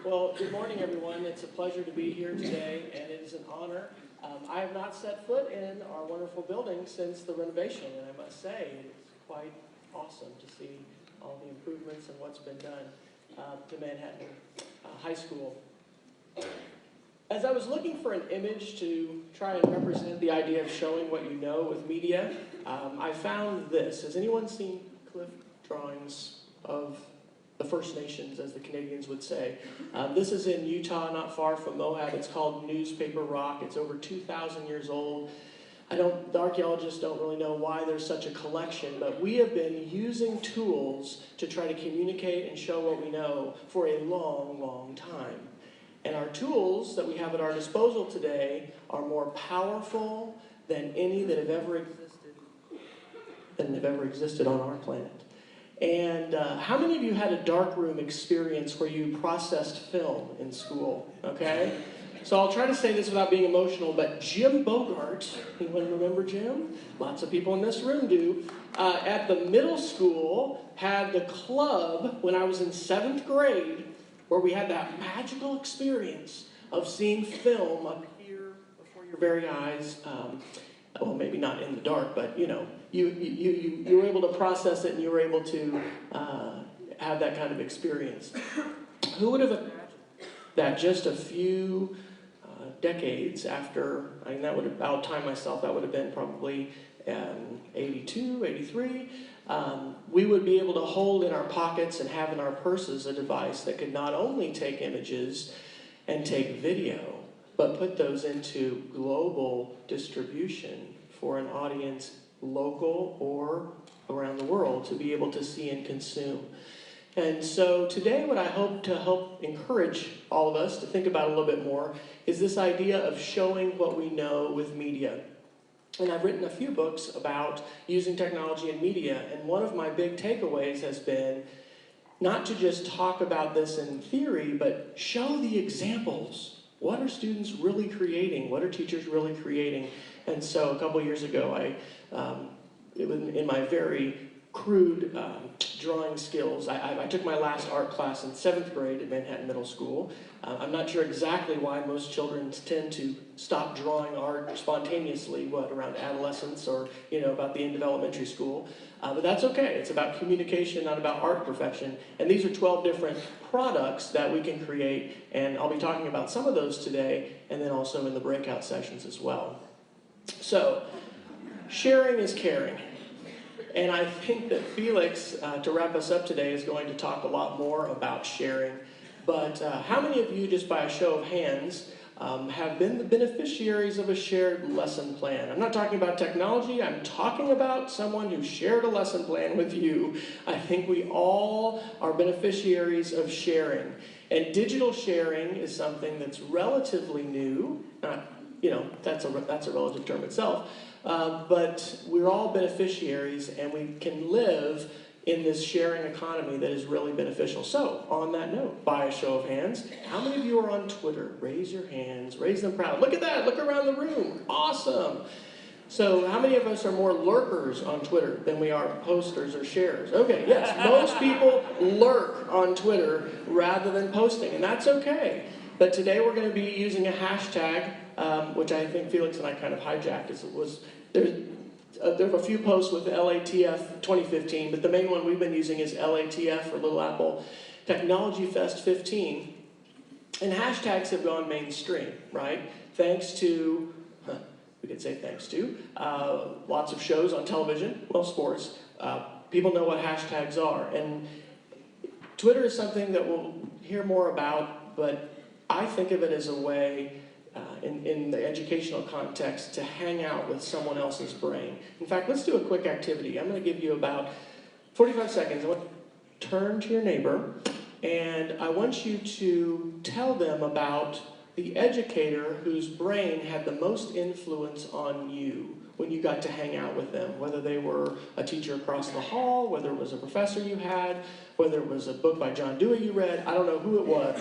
Well, good morning, everyone. It's a pleasure to be here today, and it is an honor. I have not set foot in our wonderful building since the renovation, and I must say, it's quite awesome to see all the improvements and what's been done to Manhattan High School. As I was looking for an image to try and represent the idea of showing what you know with media, I found this. Has anyone seen cliff drawings of the First Nations, as the Canadians would say? This is in Utah, not far from Moab. It's called Newspaper Rock. It's over 2,000 years old. The archaeologists don't really know why there's such a collection, but we have been using tools to try to communicate and show what we know for a long, long time. And our tools that we have at our disposal today are more powerful than any that have ever existed on our planet. And how many of you had a darkroom experience where you processed film in school? Okay? So I'll try to say this without being emotional, but Jim Bogart, anyone remember Jim? Lots of people in this room do. At the middle school, had the club when I was in 7th grade, where we had that magical experience of seeing film up here before your very eyes. Well, maybe not in the dark, but you know, you were able to process it and you were able to have that kind of experience. Who would have imagined that just a few decades after, I mean, that would have, I'll time myself, that would have been probably 82, 83, we would be able to hold in our pockets and have in our purses a device that could not only take images and take video, but put those into global distribution for an audience local or around the world to be able to see and consume. And so today what I hope to help encourage all of us to think about a little bit more is this idea of showing what we know with media. And I've written a few books about using technology and media, and one of my big takeaways has been not to just talk about this in theory, but show the examples. What are students really creating? What are teachers really creating? And so a couple years ago, it was in my very crude drawing skills. I took my last art class in 7th grade at Manhattan Middle School. I'm not sure exactly why most children tend to stop drawing art spontaneously, around adolescence or, about the end of elementary school. But that's okay. It's about communication, not about art perfection. And these are 12 different products that we can create, and I'll be talking about some of those today, and then also in the breakout sessions as well. So, sharing is caring. And I think that Felix, to wrap us up today, is going to talk a lot more about sharing. But how many of you, just by a show of hands, have been the beneficiaries of a shared lesson plan? I'm not talking about technology, I'm talking about someone who shared a lesson plan with you. I think we all are beneficiaries of sharing. And digital sharing is something that's relatively new. That's a relative term itself. But we're all beneficiaries, and we can live in this sharing economy that is really beneficial. So, on that note, by a show of hands, how many of you are on Twitter? Raise your hands, raise them proud. Look at that, look around the room, awesome. So, how many of us are more lurkers on Twitter than we are posters or shares? Okay, yes, most people lurk on Twitter rather than posting, and that's okay. But today we're going to be using a hashtag, which I think Felix and I kind of hijacked. There are a few posts with LATF 2015, but the main one we've been using is LATF, for Little Apple Technology Fest 15. And hashtags have gone mainstream, right? Thanks to, we could say thanks to, lots of shows on television, well, sports. People know what hashtags are. And Twitter is something that we'll hear more about, but I think of it as a way, in the educational context, to hang out with someone else's brain. In fact, let's do a quick activity. I'm going to give you about 45 seconds. I want you to turn to your neighbor, and I want you to tell them about the educator whose brain had the most influence on you when you got to hang out with them, whether they were a teacher across the hall, whether it was a professor you had, whether it was a book by John Dewey you read. I don't know who it was.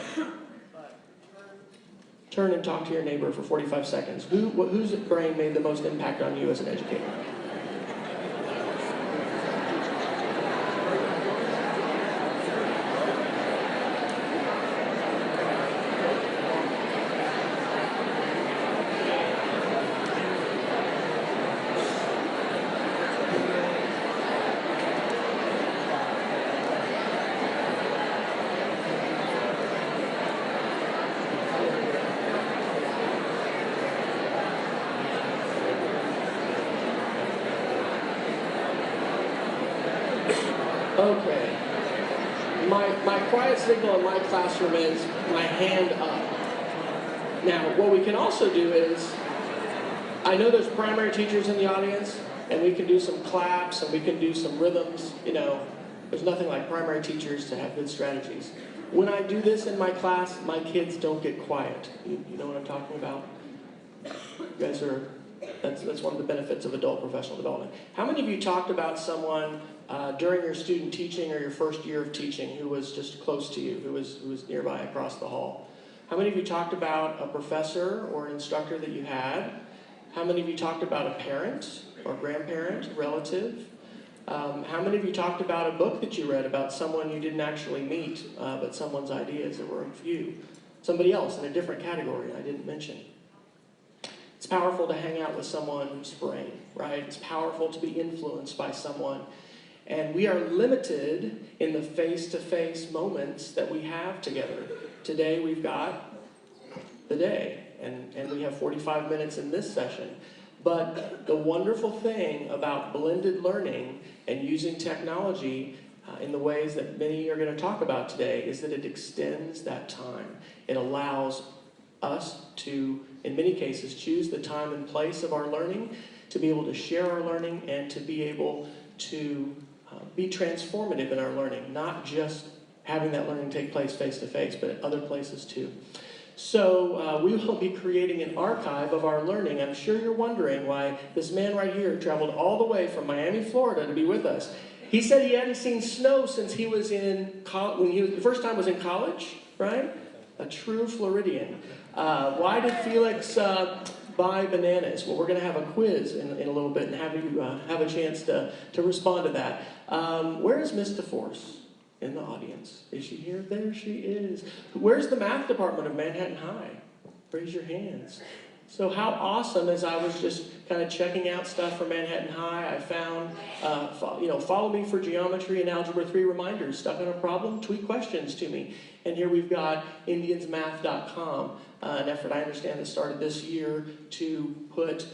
Turn and talk to your neighbor for 45 seconds. Whose brain made the most impact on you as an educator? signal in my classroom is my hand up. Now, what we can also do is, I know there's primary teachers in the audience, and we can do some claps, and we can do some rhythms. You know, there's nothing like primary teachers to have good strategies. When I do this in my class, my kids don't get quiet. You know what I'm talking about? You guys are, that's one of the benefits of adult professional development. How many of you talked about someone during your student teaching or your first year of teaching who was just close to you, who was nearby across the hall? How many of you talked about a professor or an instructor that you had? How many of you talked about a parent or grandparent, relative? How many of you talked about a book that you read about someone you didn't actually meet, but someone's ideas that were of you? Somebody else in a different category I didn't mention. It's powerful to hang out with someone who's brain, right? It's powerful to be influenced by someone. And we are limited in the face-to-face moments that we have together. Today we've got the day, and we have 45 minutes in this session. But the wonderful thing about blended learning and using technology in the ways that many are going to talk about today is that it extends that time. It allows us to, in many cases, choose the time and place of our learning, to be able to share our learning, and to be able to be transformative in our learning, not just having that learning take place face-to-face, but at other places too. So we will be creating an archive of our learning. I'm sure you're wondering why this man right here traveled all the way from Miami, Florida to be with us. He said he hadn't seen snow since he was in college, the first time was in college, right? A true Floridian. Why did Felix buy bananas? Well, we're going to have a quiz in a little bit and have you have a chance to respond to that. Where is Miss DeForce? In the audience. Is she here? There she is. Where's the math department of Manhattan High? Raise your hands. So how awesome, as I was just kind of checking out stuff for Manhattan High, I found, follow me for geometry and algebra 3 reminders. Stuck on a problem? Tweet questions to me. And here we've got indiansmath.com, an effort I understand that started this year to put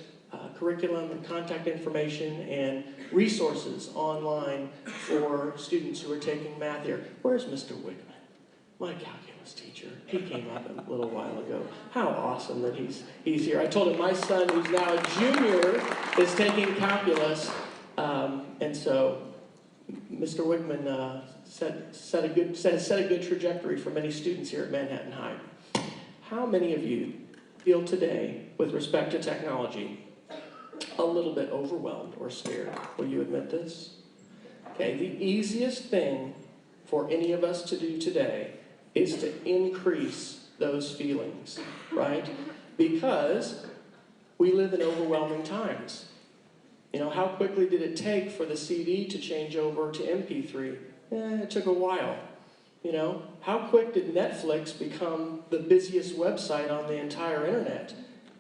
curriculum and contact information and resources online for students who are taking math here. Where's Mr. Wickman? My calculus teacher. He came up a little while ago. How awesome that he's here. I told him my son, who's now a junior, is taking calculus, and so Mr. Wickman set a good trajectory for many students here at Manhattan High. How many of you feel today, with respect to technology, a little bit overwhelmed or scared? Will you admit this? Okay, the easiest thing for any of us to do today is to increase those feelings, right? Because we live in overwhelming times. You know, how quickly did it take for the CD to change over to MP3? It took a while. You know, how quick did Netflix become the busiest website on the entire internet?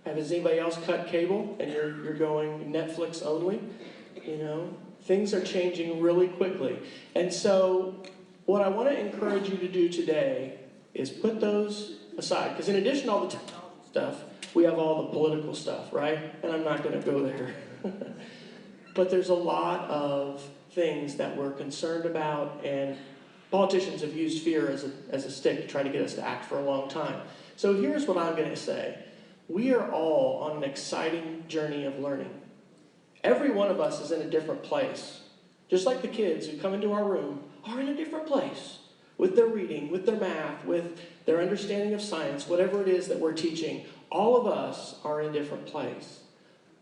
Has anybody else cut cable and you're going Netflix only? You know, things are changing really quickly. And so what I want to encourage you to do today is put those aside. Because in addition to all the technology stuff, we have all the political stuff, right? And I'm not going to go there. But there's a lot of things that we're concerned about, and politicians have used fear as a stick to try to get us to act for a long time. So here's what I'm going to say. We are all on an exciting journey of learning. Every one of us is in a different place. Just like the kids who come into our room are in a different place with their reading, with their math, with their understanding of science, whatever it is that we're teaching. All of us are in a different place.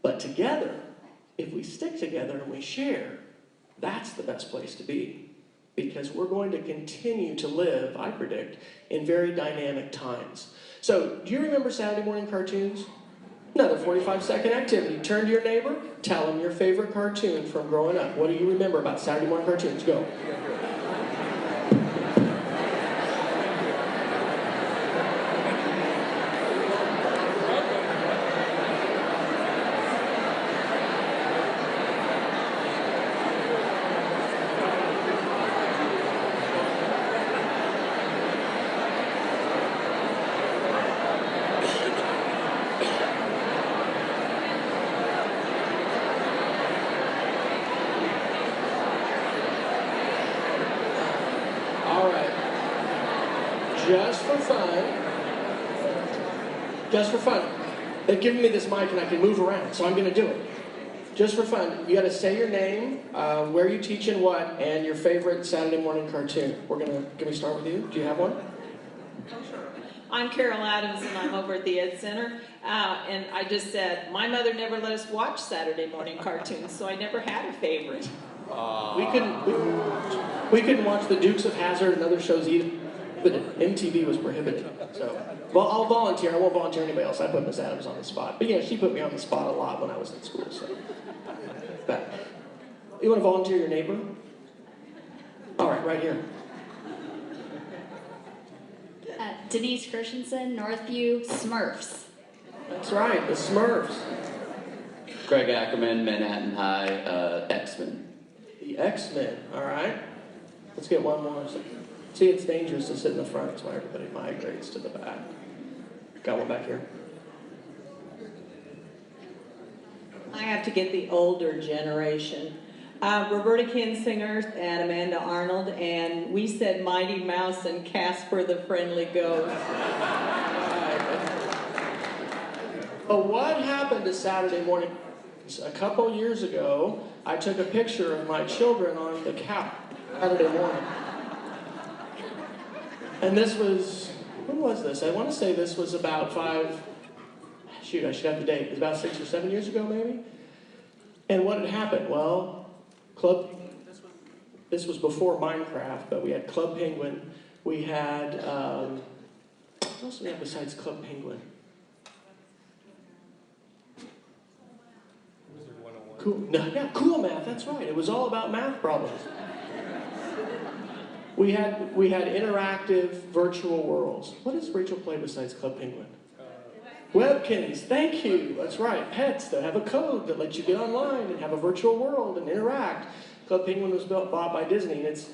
But together, if we stick together and we share, that's the best place to be. Because we're going to continue to live, I predict, in very dynamic times. So, do you remember Saturday morning cartoons? Another 45-second activity. Turn to your neighbor, tell them your favorite cartoon from growing up. What do you remember about Saturday morning cartoons? Go. just for fun, they've given me this mic and I can move around, so I'm going to do it. Just for fun, you got to say your name, where you teach and what, and your favorite Saturday morning cartoon. Can we start with you? Do you have one? I'm Carol Adams, and I'm over at the Ed Center. And I just said, my mother never let us watch Saturday morning cartoons, so I never had a favorite. We couldn't watch the Dukes of Hazzard and other shows either. But MTV was prohibited. So, well, I'll volunteer. I won't volunteer anybody else. I put Miss Adams on the spot. But yeah, she put me on the spot a lot when I was in school. So, but you want to volunteer your neighbor? All right here. Denise Christensen, Northview, Smurfs. That's right, the Smurfs. Greg Ackerman, Manhattan High, X-Men. The X-Men, all right. Let's get one more. See, it's dangerous to sit in the front. That's why everybody migrates to the back. Got one back here. I have to get the older generation. Roberta Kinsinger and Amanda Arnold, and we said Mighty Mouse and Casper the Friendly Ghost. But what happened to Saturday morning? A couple years ago, I took a picture of my children on the couch Saturday morning. And this was, when was this? I want to say this was about I should have the date. It was about 6 or 7 years ago, maybe. And what had happened? Well, this was before Minecraft, but we had Club Penguin. We had, what else do we have besides Club Penguin? Cool Math, that's right. It was all about math problems. We had interactive virtual worlds. What does Rachel play besides Club Penguin? Webkins, thank you. That's right. Pets that have a code that lets you get online and have a virtual world and interact. Club Penguin was bought by Disney, and it's,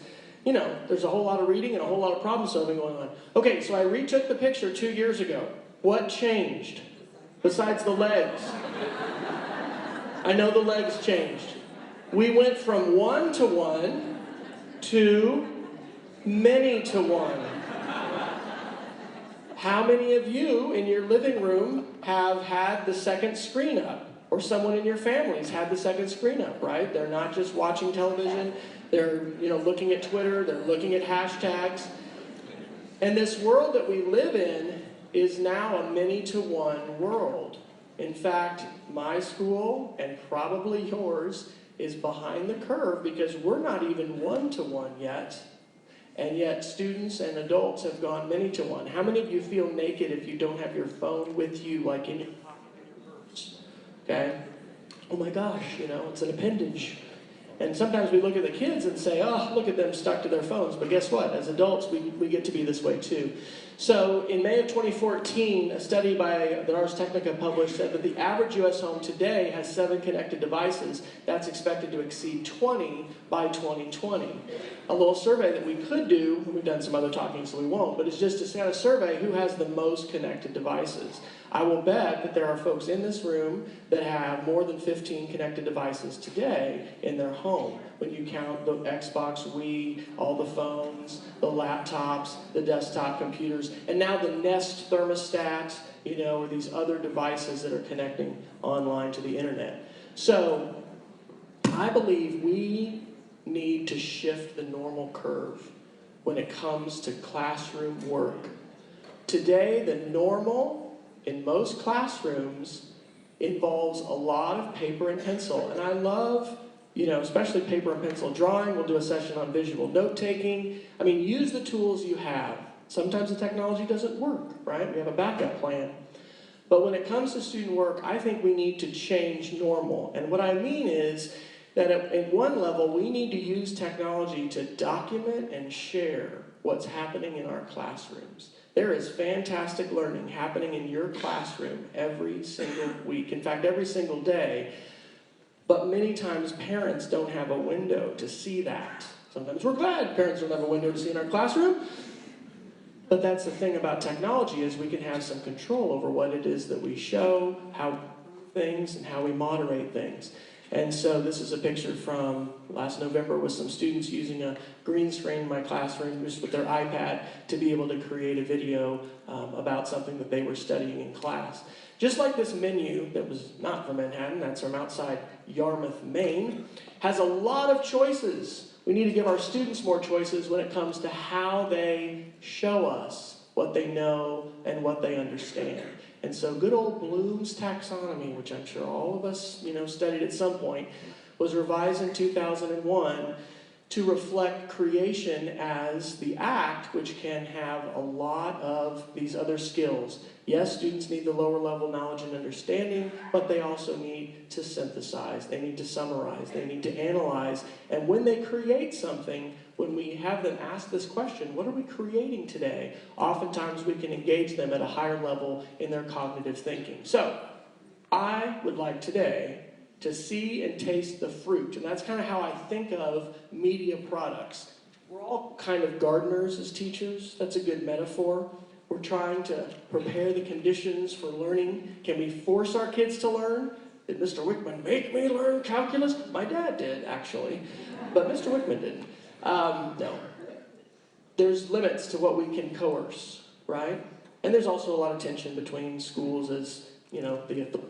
there's a whole lot of reading and a whole lot of problem solving going on. Okay, so I retook the picture 2 years ago. What changed besides the legs? I know the legs changed. We went from 1-to-1 to many-to-1. How many of you in your living room have had the second screen up? Or someone in your family's had the second screen up, right? They're not just watching television, they're looking at Twitter, they're looking at hashtags. And this world that we live in is now a many-to-one world. In fact, my school, and probably yours, is behind the curve because we're not even 1-to-1 yet. And yet students and adults have gone many-to-one. How many of you feel naked if you don't have your phone with you, like in your pocket? Okay? Oh my gosh, it's an appendage. And sometimes we look at the kids and say, oh, look at them stuck to their phones. But guess what? As adults, we get to be this way too. So in May of 2014, a study that Ars Technica published said that the average U.S. home today has 7 connected devices. That's expected to exceed 20 by 2020. A little survey that we could do, we've done some other talking so we won't, but it's just to kind of survey who has the most connected devices. I will bet that there are folks in this room that have more than 15 connected devices today in their home. When you count the Xbox, Wii, all the phones, the laptops, the desktop computers, and now the Nest thermostat, or these other devices that are connecting online to the internet. So, I believe we need to shift the normal curve when it comes to classroom work. Today, the normal in most classrooms involves a lot of paper and pencil. And I love, especially paper and pencil drawing. We'll do a session on visual note-taking. I mean, use the tools you have. Sometimes the technology doesn't work, right? We have a backup plan. But when it comes to student work, I think we need to change normal. And what I mean is that at one level, we need to use technology to document and share what's happening in our classrooms. There is fantastic learning happening in your classroom every single week. In fact, every single day. But many times, parents don't have a window to see that. Sometimes we're glad parents don't have a window to see in our classroom. But that's the thing about technology, is we can have some control over what it is that we show, how things, and how we moderate things. And so this is a picture from last November with some students using a green screen in my classroom just with their iPad to be able to create a video about something that they were studying in class. Just like this menu that was not from Manhattan, that's from outside Yarmouth, Maine, has a lot of choices. We need to give our students more choices when it comes to how they show us what they know and what they understand. And so good old Bloom's taxonomy, which I'm sure all of us, studied at some point, was revised in 2001 to reflect creation as the act which can have a lot of these other skills. Yes, students need the lower level knowledge and understanding, but they also need to synthesize, they need to summarize, they need to analyze. And when they create something, when we have them ask this question, what are we creating today? Oftentimes we can engage them at a higher level in their cognitive thinking. So, I would like today to see and taste the fruit. And that's kind of how I think of media products. We're all kind of gardeners as teachers. That's a good metaphor. We're trying to prepare the conditions for learning. Can we force our kids to learn? Did Mr. Wickman make me learn calculus? My dad did, actually. But Mr. Wickman didn't. No. There's limits to what we can coerce, right? And there's also a lot of tension between schools as, the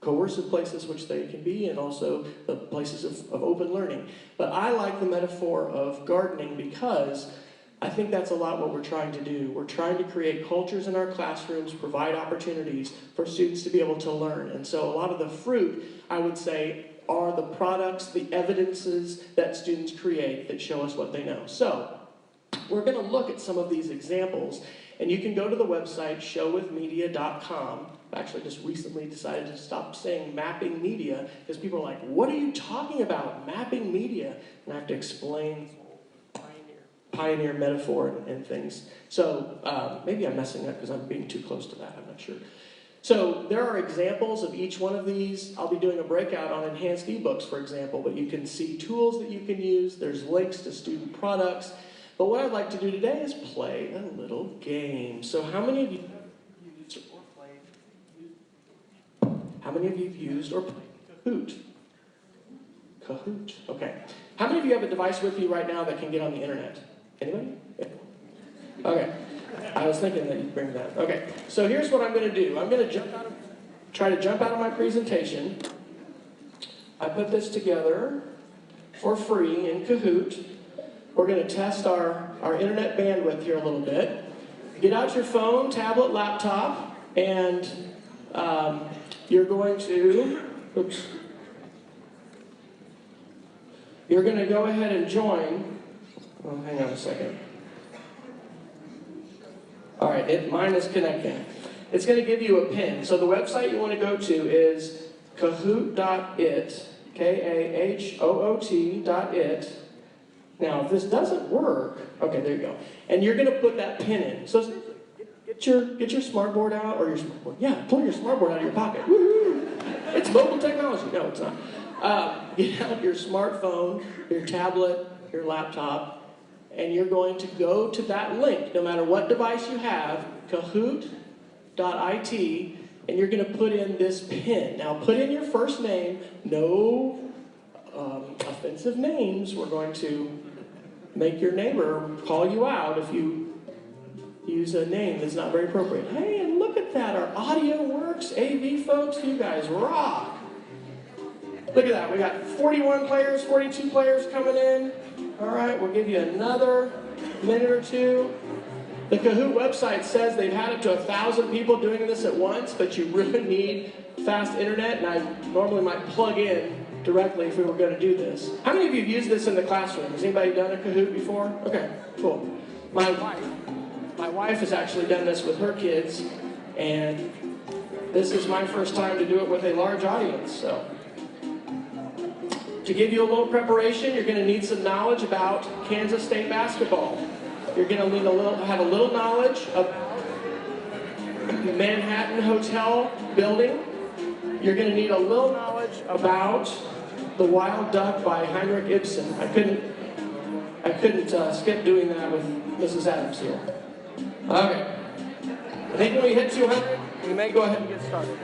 coercive places which they can be, and also the places of open learning. But I like the metaphor of gardening because I think that's a lot what we're trying to do. We're trying to create cultures in our classrooms, provide opportunities for students to be able to learn. And so a lot of the fruit, I would say, are the products, the evidences that students create that show us what they know. So we're going to look at some of these examples, and you can go to the website showwithmedia.com. I actually just recently decided to stop saying mapping media because people are like, what are you talking about, mapping media? And I have to explain pioneer metaphor and things. So maybe I'm messing up because I'm being too close to that, I'm not sure. So there are examples of each one of these. I'll be doing a breakout on enhanced ebooks, for example, but you can see tools that you can use. There's links to student products. But what I'd like to do today is play a little game. So how many of you have used or played Kahoot? Kahoot, okay. How many of you have a device with you right now that can get on the internet? Anybody? Yeah. Okay. I was thinking that you'd bring that. Okay. So here's what I'm going to do. I'm going to try to jump out of my presentation. I put this together for free in Kahoot. We're going to test our internet bandwidth here a little bit. Get out your phone, tablet, laptop, and you're going to go ahead and join. Oh, hang on a second. All right, mine is connecting. It's going to give you a pin. So the website you want to go to is kahoot.it, Kahoot.it. Now, if this doesn't work, okay, there you go. And you're going to put that pin in. So get your smartboard out, or your smartboard. Yeah, pull your smartboard out of your pocket. Woo-hoo! It's mobile technology. No, it's not. Get out your smartphone, your tablet, your laptop, and you're going to go to that link, no matter what device you have, kahoot.it, and you're going to put in this pin. Now, put in your first name, no offensive names. We're going to make your neighbor call you out if you use a name that's not very appropriate. Hey, and look at that, our audio works. AV folks, you guys rock. Look at that, we got 41 players, 42 players coming in. All right, we'll give you another minute or two. The Kahoot website says they've had up to 1,000 people doing this at once, but you really need fast internet, and I normally might plug in directly if we were going to do this. How many of you have used this in the classroom? Has anybody done a Kahoot before? Okay, cool. My wife has actually done this with her kids, and this is my first time to do it with a large audience. So, to give you a little preparation, you're going to need some knowledge about Kansas State basketball. You're going to need have a little knowledge of the Manhattan Hotel building. You're going to need a little knowledge about The Wild Duck by Heinrich Ibsen. I couldn't skip doing that with Mrs. Adams here. Okay. I think when we hit 200, we may go ahead and get started.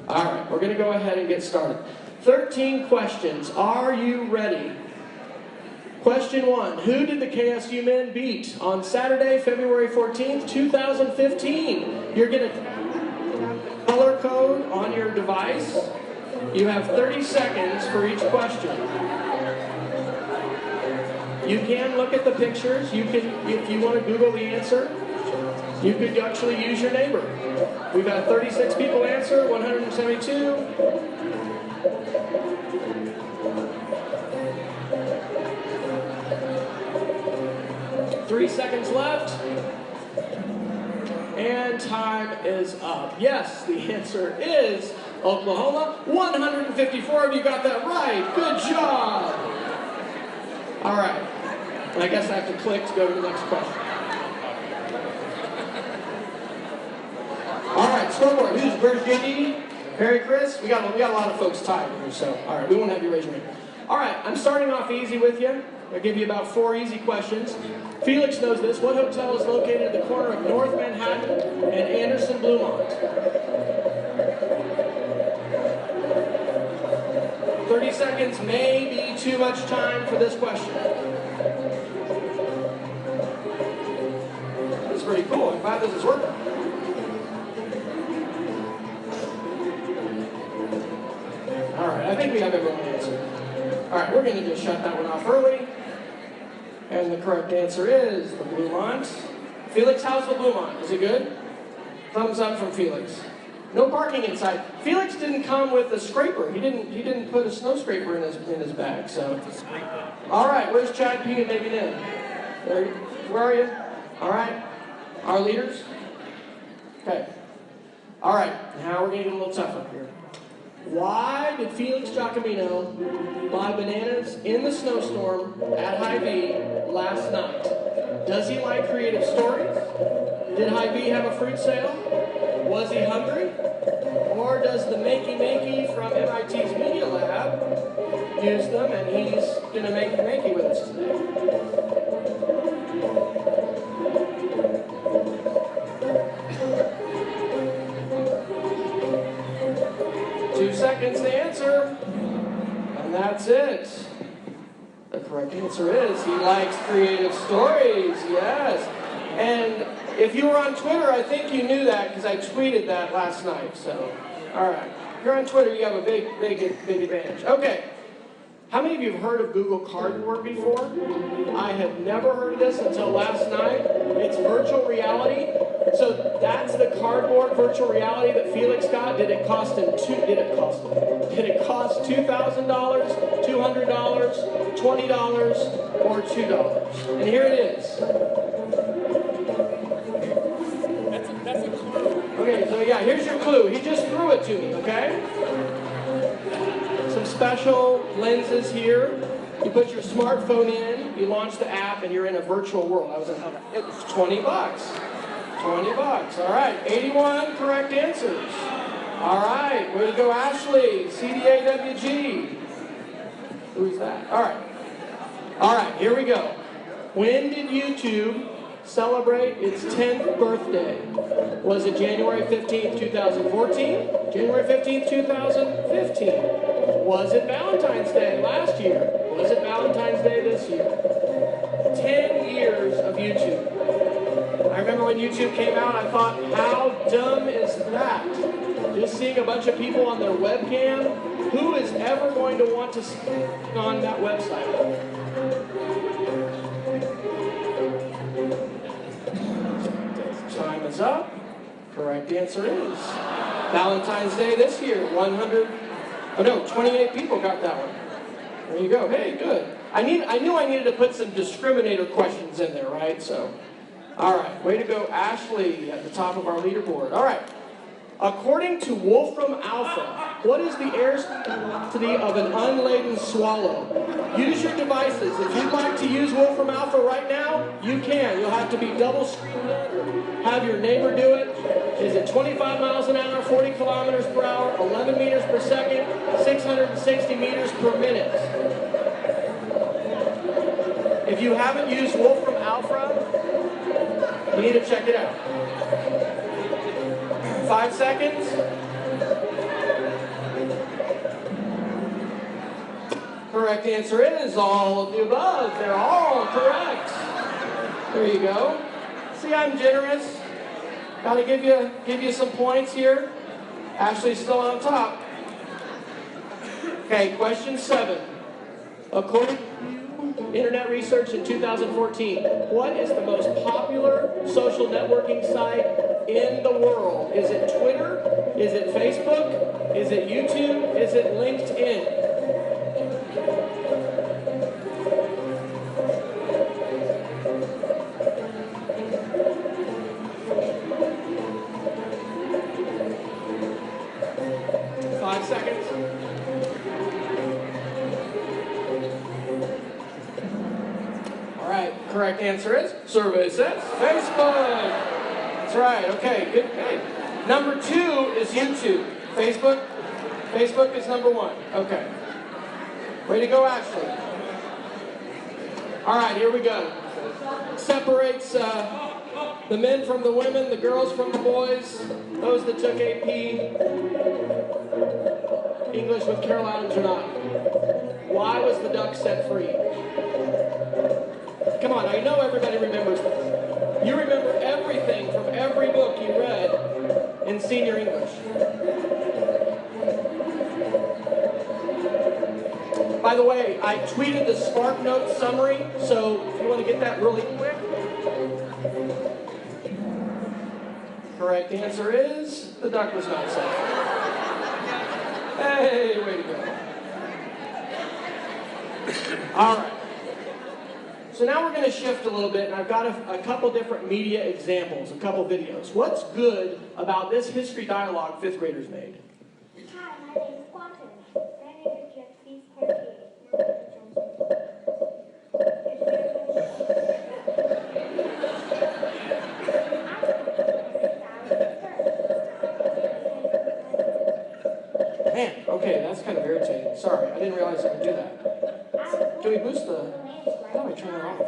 All All right, we're going to go ahead and get started. 13 questions. Are you ready? Question 1. Who did the KSU men beat on Saturday, February 14th, 2015? You're going to color code on your device. You have 30 seconds for each question. You can look at the pictures. You can, if you want to Google the answer, you could actually use your neighbor. We've had 36 people answer, 172. Three seconds left. And time is up. Yes, the answer is Oklahoma. 154 of you got that right. Good job. All right. And I guess I have to click to go to the next question. All right, scoreboard. Where's JD? Harry, Chris? We got a lot of folks tied here, so all right, we won't have you raise your hand. All right, I'm starting off easy with you. I'll give you about 4 easy questions. Felix knows this. What hotel is located at the corner of North Manhattan and Anderson Bluemont? 30 seconds may be too much time for this question. This is pretty cool. I'm glad this is working. All right, I think we have everyone answered. All right, we're going to just shut that one off early. And the correct answer is the Bluemont. Felix, how's the Bluemont? Is it good? Thumbs up from Felix. No parking inside. Felix didn't come with a scraper. He didn't put a snow scraper in his bag. So. All right, where's Chad P and maybe Nim? Where are you? All right. Our leaders? Okay. All right, now we're going to get a little tougher here. Why did Felix Giacomino buy bananas in the snowstorm at Hy-Vee last night? Does he like creative stories? Did Hy-Vee have a fruit sale? Was he hungry? Or does the Makey from MIT's Media Lab use them and he's going to Makey with us today? 2 seconds to answer, and that's it. The correct answer is he likes creative stories, yes. And if you were on Twitter, I think you knew that because I tweeted that last night, so, all right. If you're on Twitter, you have a big advantage. Okay, how many of you have heard of Google Cardboard before? I have never heard of this until last night. It's virtual reality. So that's the cardboard virtual reality that Felix got. Did it cost him Did it cost $2,000, $200, $20, or $2? And here it is. That's a clue. Okay, so yeah, here's your clue. He just threw it to me, okay? Some special lenses here. You put your smartphone in, you launch the app, and you're in a virtual world. It's $20. $20. All right, 81 correct answers. All right, way to go, Ashley. CDAWG. Who's that? All right, here we go. When did YouTube celebrate its 10th birthday? Was it January 15th, 2014? January 15th, 2015? Was it Valentine's Day last year? Was it Valentine's Day this year? 10 years of YouTube. I remember when YouTube came out, I thought, how dumb is that? Just seeing a bunch of people on their webcam, who is ever going to want to see on that website? Time is up. Correct answer is Valentine's Day this year. 28 people got that one. There you go. Hey, good. I knew I needed to put some discriminator questions in there, right? So. All right, way to go, Ashley, at the top of our leaderboard. All right, according to Wolfram Alpha, what is the air velocity of an unladen swallow? Use your devices. If you'd like to use Wolfram Alpha right now, you can. You'll have to be double screened in or have your neighbor do it. Is it 25 miles an hour, 40 kilometers per hour, 11 meters per second, 660 meters per minute? If you haven't used Wolfram Alpha, you need to check it out. 5 seconds. Correct answer is all of the above. They're all correct. There you go. See, I'm generous. Gotta give you some points here. Ashley's still on top. Okay, question 7. According to internet research in 2014, what is the most popular social networking site in the world? Is it Twitter? Is it Facebook? Is it YouTube? Is it LinkedIn? Correct answer is, survey says, Facebook. That's right, okay, good. Hey. Number 2 is YouTube. Facebook is number 1. Okay. Way to go, Ashley. All right, here we go. Separates the men from the women, the girls from the boys, those that took AP English with Carol Adams or not. Why was the duck set free? Come on, I know everybody remembers this. You remember everything from every book you read in senior English. By the way, I tweeted the Spark Notes summary, so if you want to get that really quick. Correct answer is, the duck was not set free. Hey, way to go. All right. So now we're going to shift a little bit, and I've got a couple different media examples, a couple videos. What's good about this history dialogue 5th graders made? Hi, my name is Quantum. My name is Jeffrey Party. Man, okay, that's kind of irritating. Sorry, I didn't realize I could do that. Can we boost the... How do I turn it off?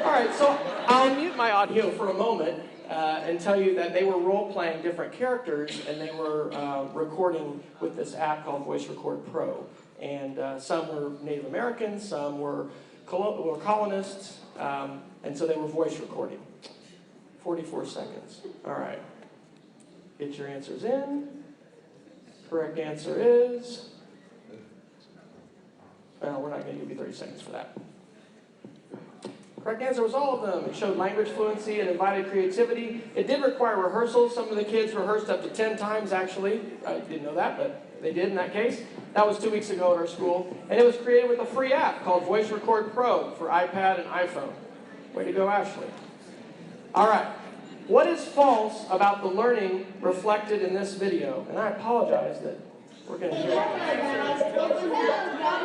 All right, so I'll mute my audio for a moment and tell you that they were role-playing different characters, and they were recording with this app called Voice Record Pro. And some were Native Americans, some were colonists, and so they were voice recording. 44 seconds. All right. Get your answers in. Correct answer is... Well, we're not going to give you 30 seconds for that. Correct answer was all of them. It showed language fluency and invited creativity. It did require rehearsals. Some of the kids rehearsed up to 10 times, actually. I didn't know that, but they did in that case. That was 2 weeks ago at our school. And it was created with a free app called Voice Record Pro for iPad and iPhone. Way to go, Ashley. All right. What is false about the learning reflected in this video? And I apologize that we're going to hear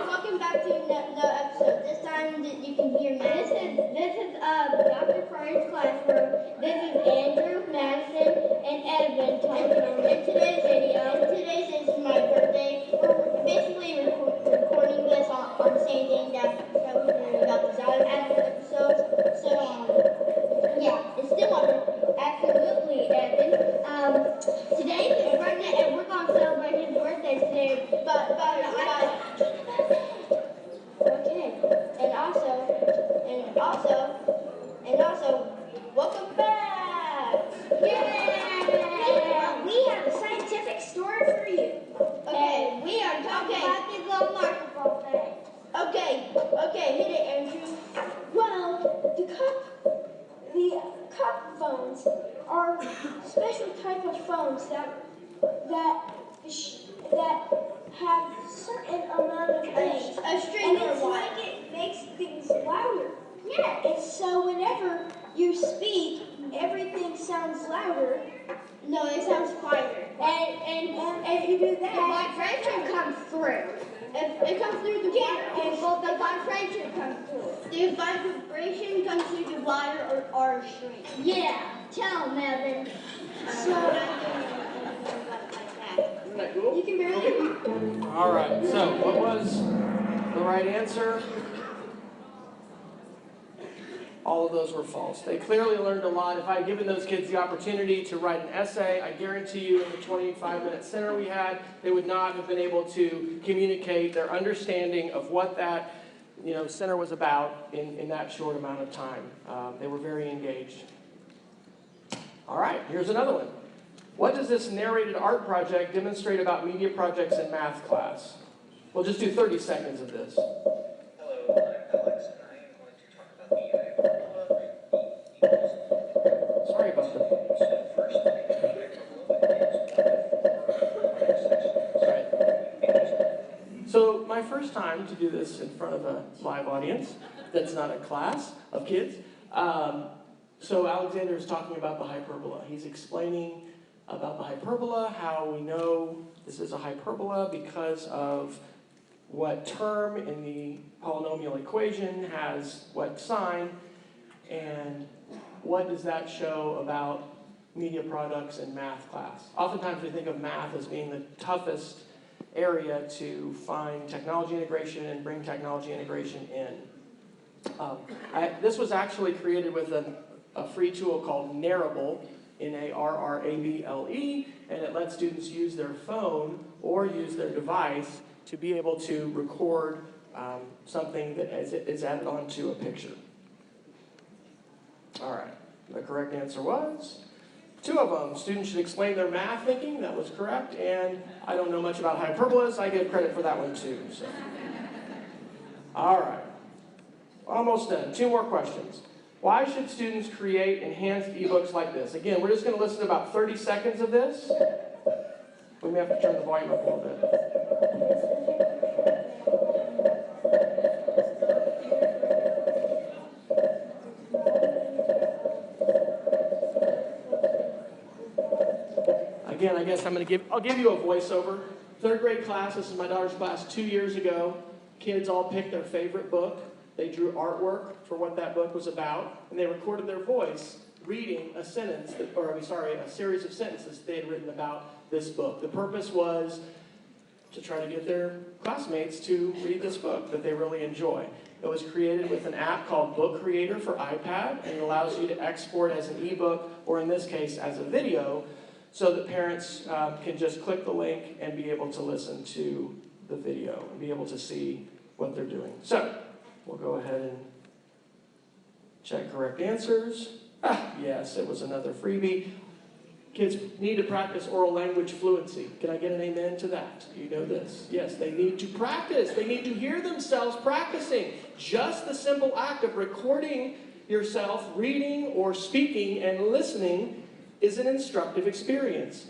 Welcome back to the episode. This time you can hear me. This is Dr. Fry's classroom. This is Andrew, Madison, and Evan talking on today's video. Today's is my birthday. We're basically recording this on the same day that we're doing about the Zion episode. So yeah, it's still my birthday. Absolutely, Evan. Today's his birthday, and we're gonna celebrate his birthday today. But okay, and also, welcome back! Yeah! We have a scientific story for you. Okay, we are talking about the little microphone thing. Okay, hit it, Andrew. Well, the cup phones are special type of phones that have certain amount of things. A string or what? It makes things louder. Yeah, and so whenever you speak, everything sounds louder. No, it sounds quieter. And if you do that, the vibration comes through. It comes through the wire, and the vibration comes through. The vibration comes through the wire or string. Yeah, tell them, Evan. So, Isn't that cool? you can barely. All right, so what was the right answer? All of those were false. They clearly learned a lot. If I had given those kids the opportunity to write an essay, I guarantee you in the 25-minute center we had, they would not have been able to communicate their understanding of what that center was about in that short amount of time. They were very engaged. All right, here's another one. What does this narrated art project demonstrate about media projects in math class? We'll just do 30 seconds of this. Hello, I'm Alex, and I am going to talk about the hyperbola. Sorry about that. So first, the hyperbola is So my first time to do this in front of a live audience, that's not a class of kids. So Alexander is talking about the hyperbola. He's explaining about the hyperbola, how we know this is a hyperbola because of what term in the polynomial equation has what sign, and what does that show about media products in math class. Oftentimes we think of math as being the toughest area to find technology integration and bring technology integration in. This was actually created with a free tool called Narrable, Narrable, and it lets students use their phone or use their device to be able to record something that is added onto a picture. All right, the correct answer was 2 of them. Students should explain their math thinking. That was correct. And I don't know much about hyperbolas. I give credit for that one too. So. All right, almost done. 2 more questions. Why should students create enhanced ebooks like this? Again, we're just going to listen to about 30 seconds of this. We may have to turn the volume up a little bit. Again, I guess I'll give you a voiceover. 3rd grade class, this is my daughter's class 2 years ago. Kids all picked their favorite book. They drew artwork for what that book was about, and they recorded their voice reading a series of sentences they had written about this book. The purpose was to try to get their classmates to read this book that they really enjoy. It was created with an app called Book Creator for iPad, and it allows you to export as an ebook, or in this case, as a video, so that parents can just click the link and be able to listen to the video and be able to see what they're doing. So, we'll go ahead and check correct answers. Yes, it was another freebie. Kids need to practice oral language fluency. Can I get an amen to that? You know this. Yes, they need to practice. They need to hear themselves practicing. Just the simple act of recording yourself reading or speaking and listening is an instructive experience.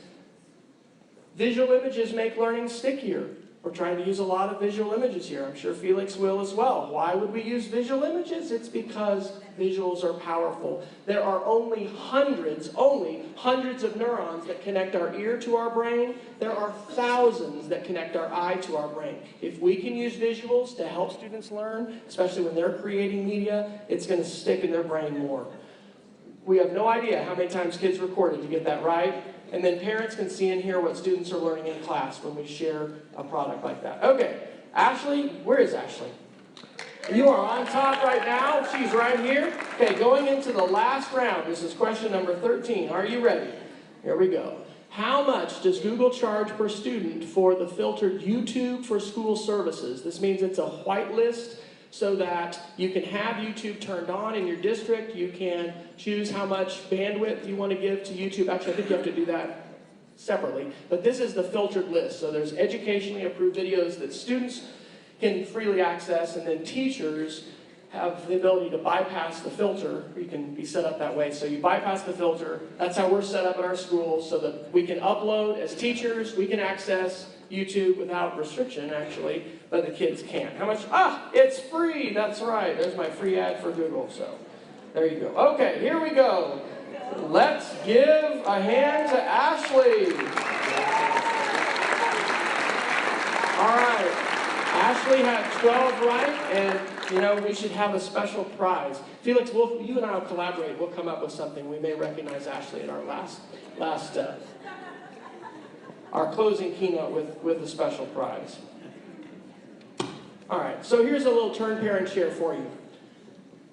Visual images make learning stickier. We're trying to use a lot of visual images here. I'm sure Felix will as well. Why would we use visual images? It's because visuals are powerful. There are only hundreds of neurons that connect our ear to our brain. There are thousands that connect our eye to our brain. If we can use visuals to help students learn, especially when they're creating media, it's going to stick in their brain more. We have no idea how many times kids recorded to get that right. And then parents can see and hear what students are learning in class when we share a product like that. Okay, Ashley, where is Ashley? You are on top right now. She's right here. Okay, going into the last round. This is question number 13. Are you ready? Here we go. How much does Google charge per student for the filtered YouTube for School services? This means it's a whitelist so that you can have YouTube turned on in your district. You can choose how much bandwidth you want to give to YouTube. Actually, I think you have to do that separately. But this is the filtered list. So there's educationally approved videos that students can freely access, and then teachers have the ability to bypass the filter. You can be set up that way. So you bypass the filter. That's how we're set up at our school, so that we can upload as teachers. We can access YouTube without restriction, actually, but the kids can't. How much? It's free. That's right. There's my free ad for Google. So there you go. Okay, here we go. Let's give a hand to Ashley. All right. Ashley had 12 right, and we should have a special prize. Felix, you and I will collaborate. We'll come up with something. We may recognize Ashley at our our closing keynote with a special prize. All right, so here's a little turn, parent, share for you.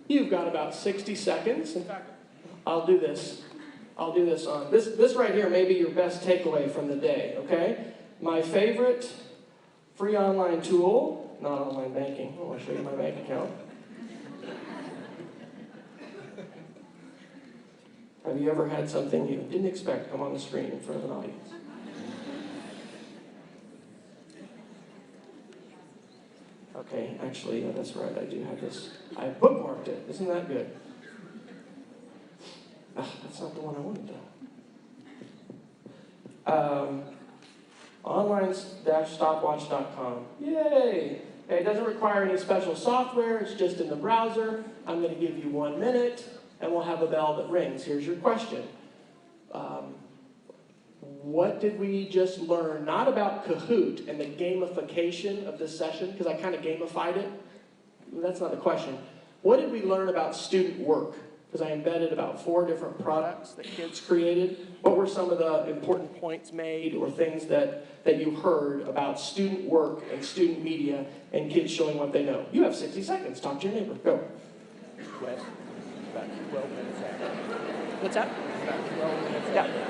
You've got about 60 seconds. In fact, I'll do this. I'll do this on, this right here may be your best takeaway from the day, okay? My favorite free online tool, not online banking. I want to show you my bank account. Have you ever had something you didn't expect come on the screen in front of an audience? Okay, actually, yeah, that's right, I do have this. I bookmarked it. Isn't that good? That's not the one I wanted, though. Online-stopwatch.com. Yay! Okay, it doesn't require any special software. It's just in the browser. I'm going to give you 1 minute, and we'll have a bell that rings. Here's your question. What did we just learn? Not about Kahoot and the gamification of this session, because I kind of gamified it. That's not the question. What did we learn about student work? Because I embedded about 4 different products that kids created. What were some of the important points made or things that you heard about student work and student media and kids showing what they know? You have 60 seconds. Talk to your neighbor. Go. Wes, about 12 minutes after. What's that? About 12 minutes Yeah. after.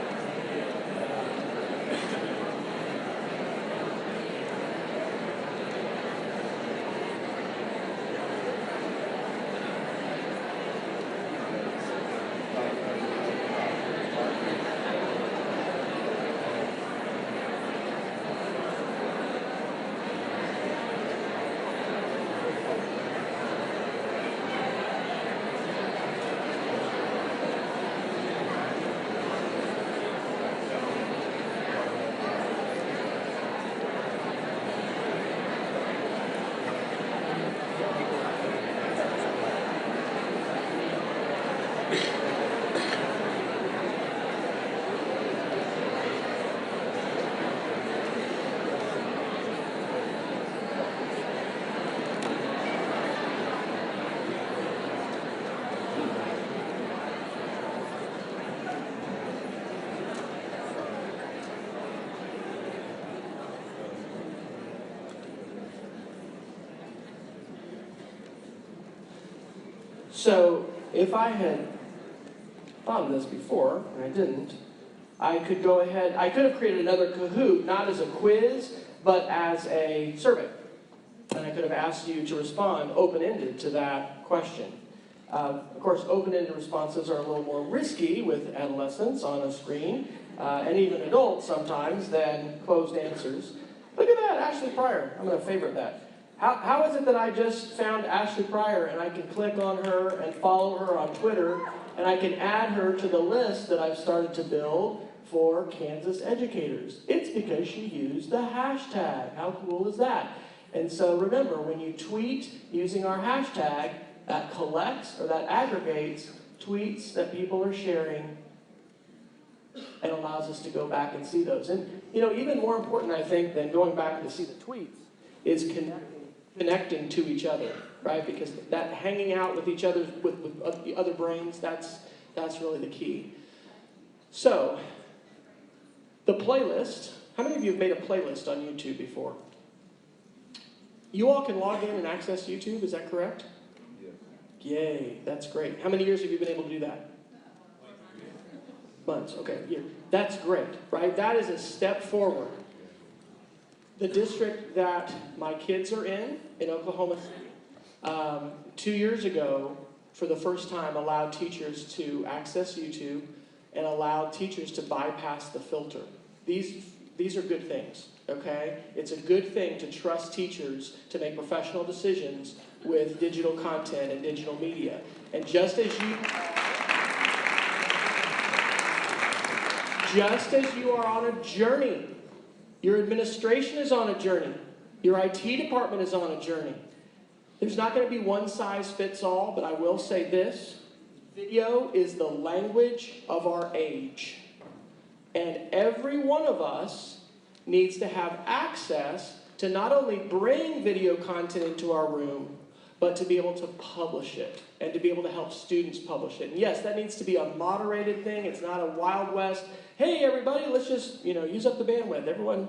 So, if I had thought of this before, and I didn't, I could go ahead, I could have created another Kahoot, not as a quiz, but as a survey. And I could have asked you to respond open-ended to that question. Of course, open-ended responses are a little more risky with adolescents on a screen, and even adults sometimes, than closed answers. Look at that, Ashley Pryor. I'm going to favorite that. How is it that I just found Ashley Pryor and I can click on her and follow her on Twitter and I can add her to the list that I've started to build for Kansas educators? It's because she used the hashtag. How cool is that? And so remember, when you tweet using our hashtag, that collects or that aggregates tweets that people are sharing and allows us to go back and see those. And you know, even more important, I think, than going back to see the tweets is connecting to each other, right? Because that hanging out with each other, with the other brains, that's really the key. So, the playlist. How many of you have made a playlist on YouTube before? You all can log in and access YouTube, is that correct? Yes. Yay, that's great. How many years have you been able to do that? Months, okay. Yeah. That's great, right? That is a step forward. The district that my kids are in Oklahoma City, 2 years ago, for the first time, allowed teachers to access YouTube and allowed teachers to bypass the filter. These are good things, okay? It's a good thing to trust teachers to make professional decisions with digital content and digital media. And just as you are on a journey, your administration is on a journey. Your IT department is on a journey. There's not going to be one size fits all, but I will say this. Video is the language of our age. And every one of us needs to have access to not only bring video content into our room, but to be able to publish it and to be able to help students publish it. And yes, that needs to be a moderated thing. It's not a Wild West, hey everybody, let's just use up the bandwidth. Everyone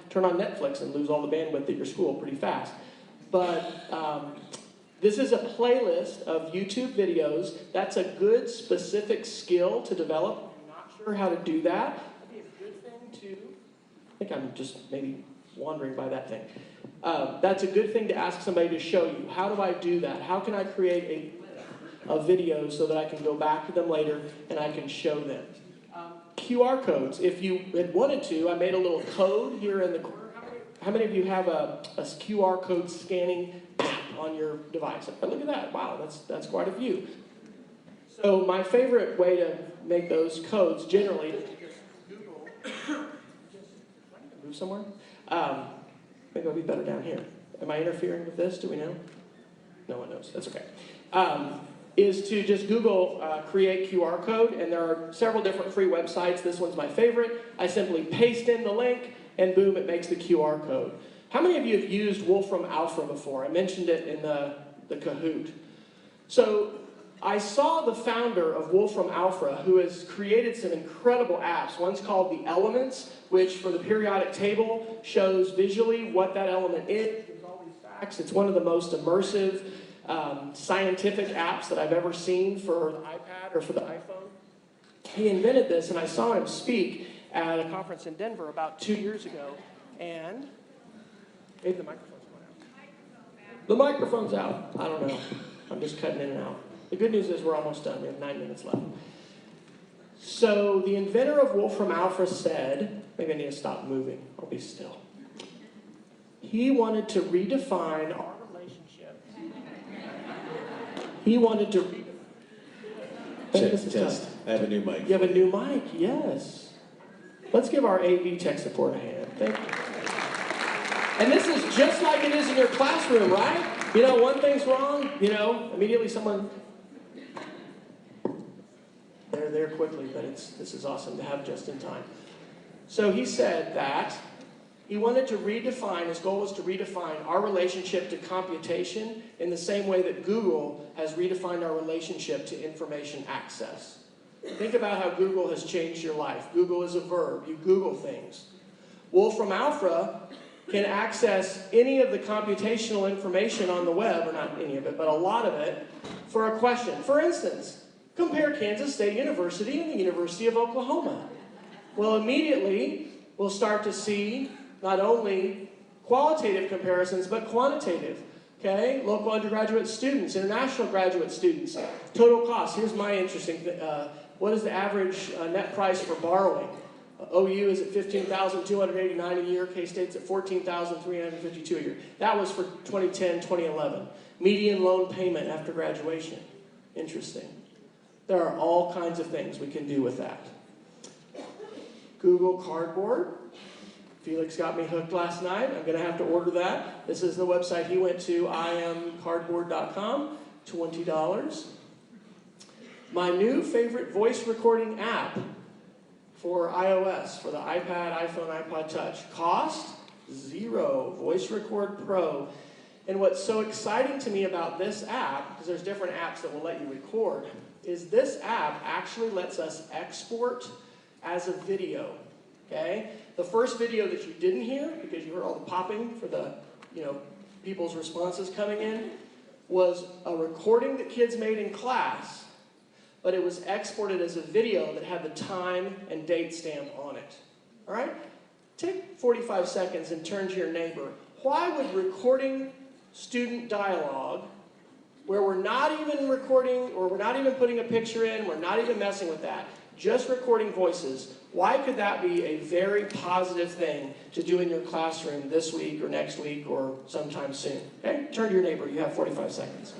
turn on Netflix and lose all the bandwidth at your school pretty fast. But This is a playlist of YouTube videos. That's a good specific skill to develop. If you're not sure how to do that, that'd be a good thing to, I think I'm just maybe wandering by that thing. That's a good thing to ask somebody to show you. How do I do that? How can I create a video so that I can go back to them later and I can show them? QR codes. If you had wanted to, I made a little code here in the corner. How many of you have a QR code scanning app on your device? Look at that. Wow, that's quite a few. So my favorite way to make those codes generally is to just Google. Move somewhere? Maybe it'll be better down here. Am I interfering with this? Do we know? No one knows. That's okay. Is to just Google create QR code, and there are several different free websites. This one's my favorite. I simply paste in the link, and boom, it makes the QR code. How many of you have used Wolfram Alpha before? I mentioned it in the Kahoot. So I saw the founder of Wolfram Alpha, who has created some incredible apps. One's called The Elements, which for the periodic table shows visually what that element is. There's all these facts. It's one of the most immersive scientific apps that I've ever seen for the iPad or for the iPhone. He invented this, and I saw him speak at a conference in Denver about 2 years ago, and maybe the microphone's going out. The microphone's out. I don't know. I'm just cutting in and out. The good news is we're almost done. We have 9 minutes left. So the inventor of Wolfram Alpha said, maybe I need to stop moving. I'll be still. He wanted to redefine our relationship. He wanted to... Test. I have a new mic. You have a new mic, yes. Let's give our AV tech support a hand. Thank you. And this is just like it is in your classroom, right? You know, one thing's wrong, you know, immediately someone... They're there quickly, but this is awesome to have just in time. So he said that he wanted to redefine, his goal was to redefine our relationship to computation in the same way that Google has redefined our relationship to information access. Think about how Google has changed your life. Google is a verb. You Google things. Wolfram Alpha can access any of the computational information on the web, or not any of it, but a lot of it, for a question. For instance, compare Kansas State University and the University of Oklahoma. Well, immediately, we'll start to see not only qualitative comparisons, but quantitative. Okay? Local undergraduate students, international graduate students, total cost. Here's my interesting thing. What is the average net price for borrowing? OU is at $15,289 a year. K-State's at $14,352 a year. That was for 2010, 2011. Median loan payment after graduation. Interesting. There are all kinds of things we can do with that. Google Cardboard. Felix got me hooked last night. I'm going to have to order that. This is the website he went to, iamcardboard.com, $20. My new favorite voice recording app for iOS, for the iPad, iPhone, iPod Touch. Cost? $0. Voice Record Pro. And what's so exciting to me about this app, because there's different apps that will let you record, is this app actually lets us export as a video. Okay? The first video that you didn't hear, because you heard all the popping for the, people's responses coming in, was a recording that kids made in class, but it was exported as a video that had the time and date stamp on it. All right? Take 45 seconds and turn to your neighbor. Why would recording student dialogue, where we're not even recording, or we're not even putting a picture in, we're not even messing with that, just recording voices, why could that be a very positive thing to do in your classroom this week or next week or sometime soon? Okay? Turn to your neighbor. You have 45 seconds.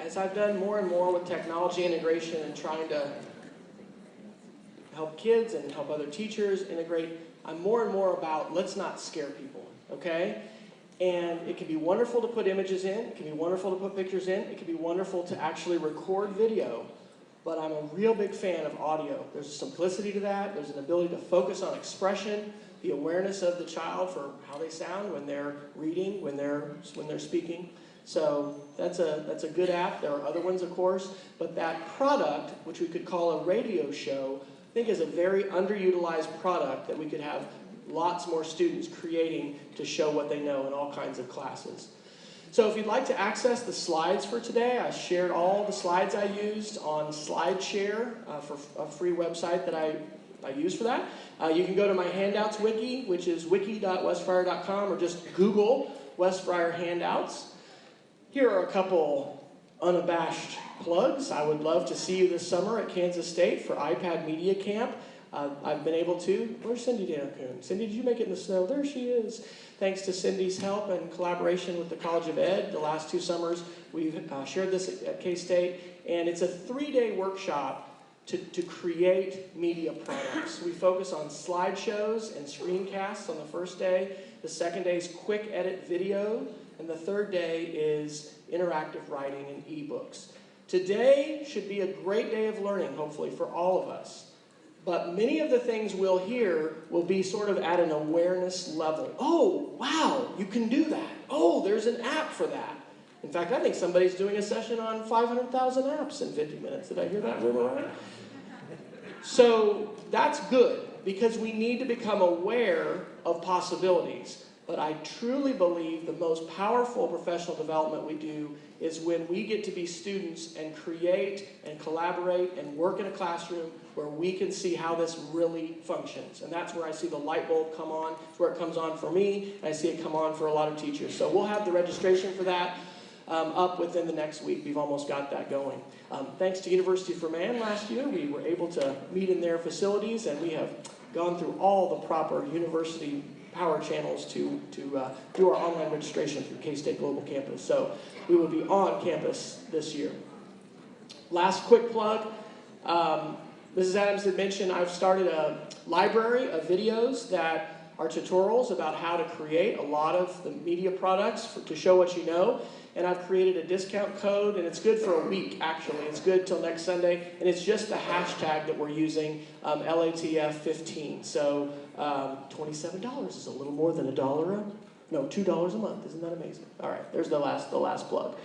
as I've done more and more with technology integration and trying to help kids and help other teachers integrate, I'm more and more about let's not scare people, okay? And it can be wonderful to put images in, it can be wonderful to put pictures in, it can be wonderful to actually record video, but I'm a real big fan of audio. There's a simplicity to that, there's an ability to focus on expression, the awareness of the child for how they sound when they're reading, when they're speaking. So that's a good app. There are other ones, of course, but that product, which we could call a radio show, I think is a very underutilized product that we could have lots more students creating to show what they know in all kinds of classes. So if you'd like to access the slides for today, I shared all the slides I used on SlideShare for a free website that I use for that. You can go to my handouts wiki, which is wiki.westfriar.com, or just Google West Friar handouts. Here are a couple unabashed plugs. I would love to see you this summer at Kansas State for iPad Media Camp. I've been able to. Where's Cindy Danacun? Cindy, did you make it in the snow? There she is. Thanks to Cindy's help and collaboration with the College of Ed, the last 2 summers, we've shared this at K-State, and it's a 3-day workshop to create media products. We focus on slideshows and screencasts on the first day. The second day is quick edit video, and the third day is interactive writing and ebooks. Today should be a great day of learning, hopefully, for all of us. But many of the things we'll hear will be sort of at an awareness level. Oh, wow, you can do that. Oh, there's an app for that. In fact, I think somebody's doing a session on 500,000 apps in 50 minutes. Did I hear that rumor right? So that's good, because we need to become aware of possibilities. But I truly believe the most powerful professional development we do is when we get to be students and create and collaborate and work in a classroom where we can see how this really functions. And that's where I see the light bulb come on. It's where it comes on for me, and I see it come on for a lot of teachers. So we'll have the registration for that up within the next week. We've almost got that going. Thanks to University for Man last year, we were able to meet in their facilities, and we have gone through all the proper university power channels to do our online registration through K-State Global Campus. So we will be on campus this year. Last quick plug. Mrs. Adams had mentioned I've started a library of videos that are tutorials about how to create a lot of the media products to show what you know. And I've created a discount code, and it's good for a week, actually. It's good till next Sunday, and it's just the hashtag that we're using, LATF15. So $27 is a little more than $2 a month. Isn't that amazing? All right, there's the last plug.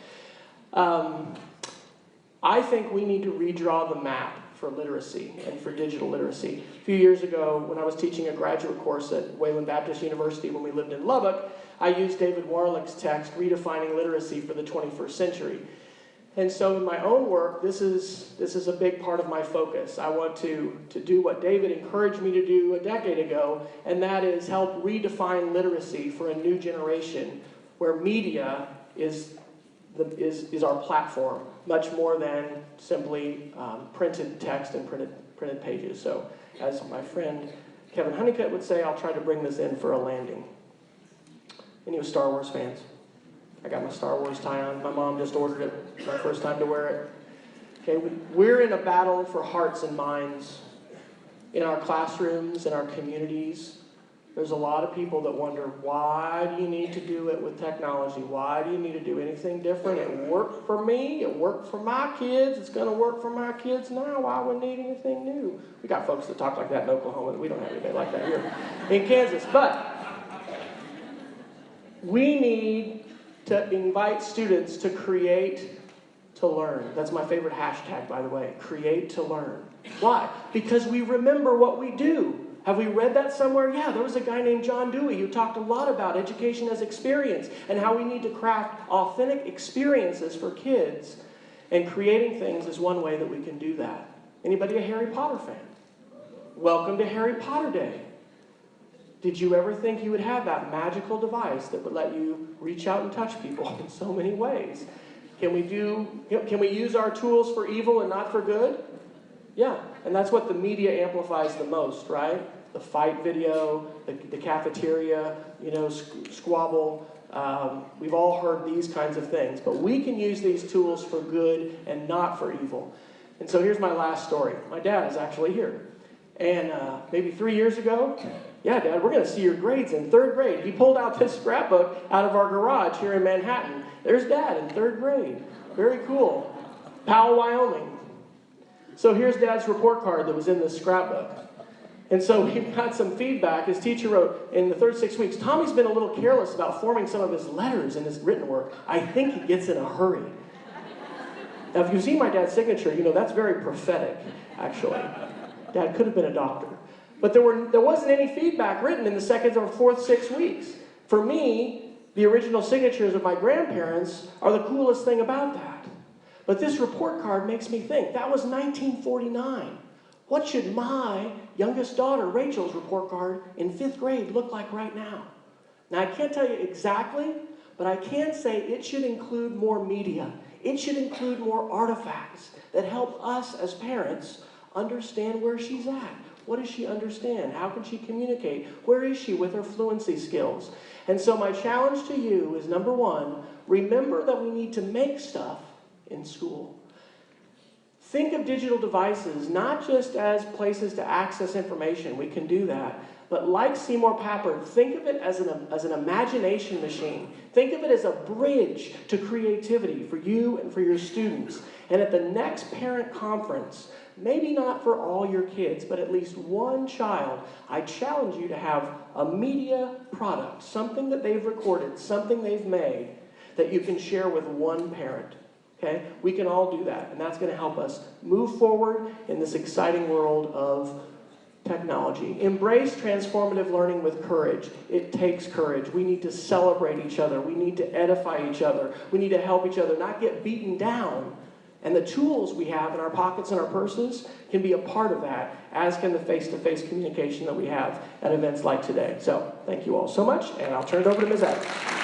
I think we need to redraw the map for literacy and for digital literacy. A few years ago, when I was teaching a graduate course at Wayland Baptist University when we lived in Lubbock, I used David Warlick's text, Redefining Literacy for the 21st Century. And so in my own work, this is a big part of my focus. I want to do what David encouraged me to do a decade ago, and that is help redefine literacy for a new generation where media is our platform, much more than simply printed text and printed pages. So as my friend Kevin Honeycutt would say, I'll try to bring this in for a landing. Any of Star Wars fans? I got my Star Wars tie on. My mom just ordered it. It's my first time to wear it. Okay, we're in a battle for hearts and minds in our classrooms, in our communities. There's a lot of people that wonder, why do you need to do it with technology? Why do you need to do anything different? It worked for me. It worked for my kids. It's going to work for my kids now. Why would we need anything new? We got folks that talk like that in Oklahoma. We don't have anybody like that here in Kansas. But we need to invite students to create to learn. That's my favorite hashtag, by the way. Create to learn. Why? Because we remember what we do. Have we read that somewhere? Yeah, there was a guy named John Dewey who talked a lot about education as experience and how we need to craft authentic experiences for kids. And creating things is one way that we can do that. Anybody a Harry Potter fan? Welcome to Harry Potter Day. Did you ever think you would have that magical device that would let you reach out and touch people in so many ways? Can we use our tools for evil and not for good? Yeah, and that's what the media amplifies the most, right? The fight video, the cafeteria, squabble. We've all heard these kinds of things, but we can use these tools for good and not for evil. And so here's my last story. My dad is actually here. And maybe 3 years ago, yeah, Dad, we're going to see your grades in 3rd grade. He pulled out this scrapbook out of our garage here in Manhattan. There's Dad in 3rd grade. Very cool. Powell, Wyoming. So here's Dad's report card that was in this scrapbook. And so we got some feedback. His teacher wrote, in the third 6 weeks, Tommy's been a little careless about forming some of his letters in his written work. I think he gets in a hurry. Now, if you've seen my dad's signature, you know that's very prophetic, actually. Dad could have been a doctor. But there wasn't any feedback written in the 2nd or 4th 6 weeks. For me, the original signatures of my grandparents are the coolest thing about that. But this report card makes me think, that was 1949. What should my youngest daughter, Rachel's report card in 5th grade look like right now? Now, I can't tell you exactly, but I can say it should include more media. It should include more artifacts that help us as parents understand where she's at. What does she understand? How can she communicate? Where is she with her fluency skills? And so my challenge to you is, number one, remember that we need to make stuff in school. Think of digital devices not just as places to access information. We can do that. But like Seymour Papert, think of it as an imagination machine. Think of it as a bridge to creativity for you and for your students. And at the next parent conference, maybe not for all your kids, but at least one child, I challenge you to have a media product, something that they've recorded, something they've made, that you can share with one parent. Okay? We can all do that, and that's going to help us move forward in this exciting world of technology. Embrace transformative learning with courage. It takes courage. We need to celebrate each other. We need to edify each other. We need to help each other, not get beaten down. And the tools we have in our pockets and our purses can be a part of that, as can the face-to-face communication that we have at events like today. So, thank you all so much, and I'll turn it over to Ms. Adams.